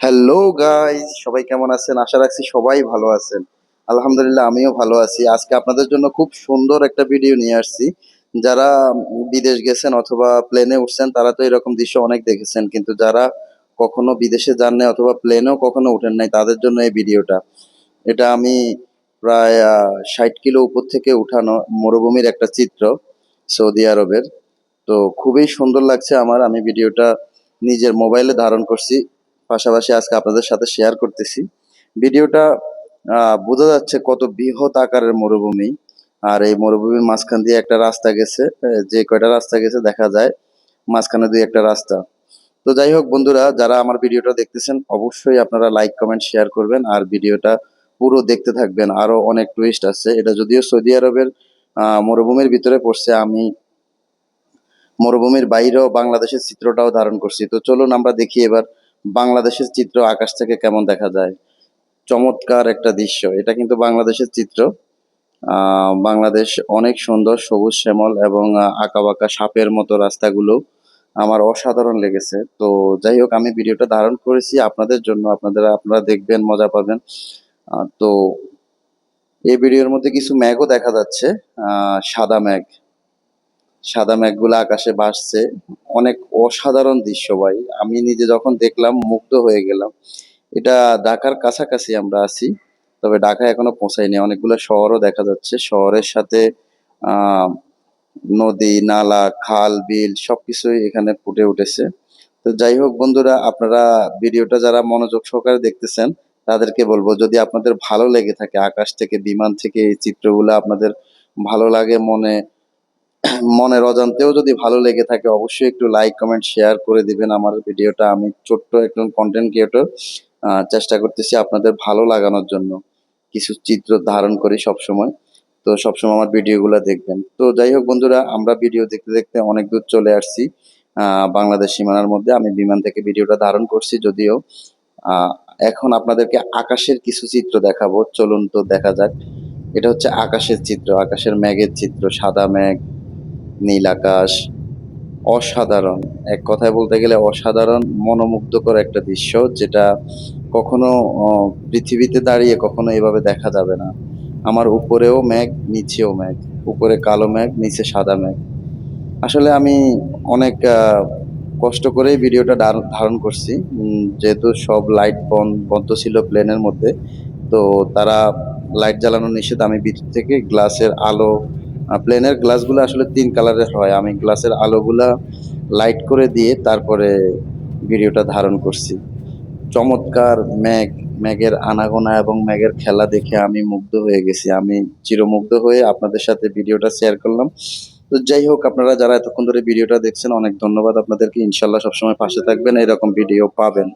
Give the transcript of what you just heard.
Hello guys, সবাই কেমন আছেন? আশা রাখছি সবাই ভালো আছেন। আলহামদুলিল্লাহ আমিও ভালো আছি। আজকে আপনাদের জন্য খুব সুন্দর একটা ভিডিও নিয়ে আসছি। যারা বিদেশ গেছেন অথবা প্লেনে উঠছেন তারা তো এরকম দৃশ্য অনেক দেখেছেন, কিন্তু যারা কখনো বিদেশে যান নাই অথবা প্লেনেও কখনো উঠেন নাই তাদের জন্য এই ভিডিওটা। এটা আমি প্রায় 60 কিলো উপর থেকে উঠানো মরুভূমির একটা চিত্র, সৌদি আরবের। তো খুবই সুন্দর লাগছে আমার। আমি ভিডিওটা নিজের মোবাইলে ধারণ করছি, পাশাপাশি আজকে আপনাদের সাথে শেয়ার করতেছি। ভিডিওটা বোঝা যাচ্ছে কত বৃহৎ আকারের মরুভূমি। আর এই মরুভূমির মাঝখান দিয়ে একটা রাস্তা গেছে, যে কয়টা রাস্তা গেছে দেখা যায় মাঝখানে দুই একটা রাস্তা। তো যাই হোক বন্ধুরা, যারা আমার ভিডিওটা দেখতেছেন অবশ্যই আপনারা লাইক কমেন্ট শেয়ার করবেন আর ভিডিওটা পুরো দেখতে থাকবেন। আরো অনেক টুইস্ট আছে। এটা যদিও সৌদি আরবের মরুভূমির ভিতরে পড়ছে, আমি মরুভূমির বাইরেও বাংলাদেশের চিত্রটাও ধারণ করছি। তো চলুন আমরা দেখি এবার বাংলাদেশের চিত্র আকাশ থেকে কেমন দেখা যায়। চমৎকার একটা দৃশ্য, এটা কিন্তু বাংলাদেশের চিত্র। বাংলাদেশ অনেক সুন্দর, সবুজ শ্যামল এবং আঁকাবাঁকা সাপের মতো রাস্তাগুলো আমার অসাধারণ লেগেছে। তো যাই হোক, আমি ভিডিওটা ধারণ করেছি আপনাদের জন্য, আপনারা দেখবেন, মজা পাবেন। তো এই ভিডিওর মধ্যে কিছু মেঘও দেখা যাচ্ছে, সাদা মেঘ। সাদা মেঘগুলো আকাশে ভাসছে। অনেক অসাধারণ দৃশ্য ভাই। আমি নিজে যখন দেখলাম মুগ্ধ হয়ে গেলাম। এটা ঢাকার কাছাকাছি আমরা আছি, তবে ঢাকা এখনো পৌঁছায়নি। অনেকগুলো শহরও দেখা যাচ্ছে, শহরের সাথে আহ নদী নালা খাল বিল সবকিছুই এখানে ফুটে উঠেছে। তো যাই হোক বন্ধুরা, আপনারা ভিডিওটা যারা মনোযোগ সহকারে দেখতেছেন তাদেরকে বলবো, যদি আপনাদের ভালো লেগে থাকে আকাশ থেকে বিমান থেকে এই চিত্রগুলো আপনাদের ভালো লাগে, মনের অজান্তেও যদি ভালো লেগে থাকে অবশ্যই একটু লাইক কমেন্ট শেয়ার করে দিবেন আমার ভিডিওটা। আমি ছোট্ট একজন কন্টেন্ট ক্রিয়েটর, চেষ্টা করতেছি আপনাদের ভালো লাগানোর জন্য। কিছু চিত্র ধারণ করি সবসময়, তো সবসময় আমার ভিডিওগুলো দেখবেন। তো যাই হোক বন্ধুরা, আমরা ভিডিও দেখতে দেখতে অনেক দূর চলে আসছি বাংলাদেশ সীমানার মধ্যে। আমি বিমান থেকে ভিডিওটা ধারণ করছি যদিও। আহ এখন আপনাদেরকে আকাশের কিছু চিত্র দেখাবো, চলুন তো দেখা যাক। এটা হচ্ছে আকাশের চিত্র, আকাশের মেঘের চিত্র, সাদা মেঘ, নীল আকাশ। অসাধারণ, এক কথায় বলতে গেলে অসাধারণ, মনোমুগ্ধকর একটা দৃশ্য, যেটা কখনো পৃথিবীতে দাঁড়িয়ে কখনো এভাবে দেখা যাবে না। আমার উপরেও মেঘ, নিচেও মেঘ। উপরে কালো মেঘ, নিচে সাদা মেঘ। আসলে আমি অনেক কষ্ট করেই ভিডিওটা ধারণ করছি। যেহেতু সব লাইট বন্ধ ছিল প্লেনের মধ্যে, তো তারা লাইট জ্বালানো নিষেধ। আমি ভিতর থেকে গ্লাসের আলো, প্লেনের গ্লাসগুলো আসলে 3 কালারের হয়, আমি গ্লাসের আলোগুলা লাইট করে দিয়ে তারপরে ভিডিওটা ধারণ করছি। চমৎকার মেঘ, মেঘের আনাগোনা এবং মেঘের খেলা দেখে আমি মুগ্ধ হয়ে গেছি। আমি চিরমুগ্ধ হয়ে আপনাদের সাথে ভিডিওটা শেয়ার করলাম। তো যাই হোক, আপনারা যারা এতক্ষণ ধরে ভিডিওটা দেখছেন অনেক ধন্যবাদ আপনাদেরকে। ইনশাল্লাহ সবসময় পাশে থাকবেন, এরকম ভিডিও পাবেন।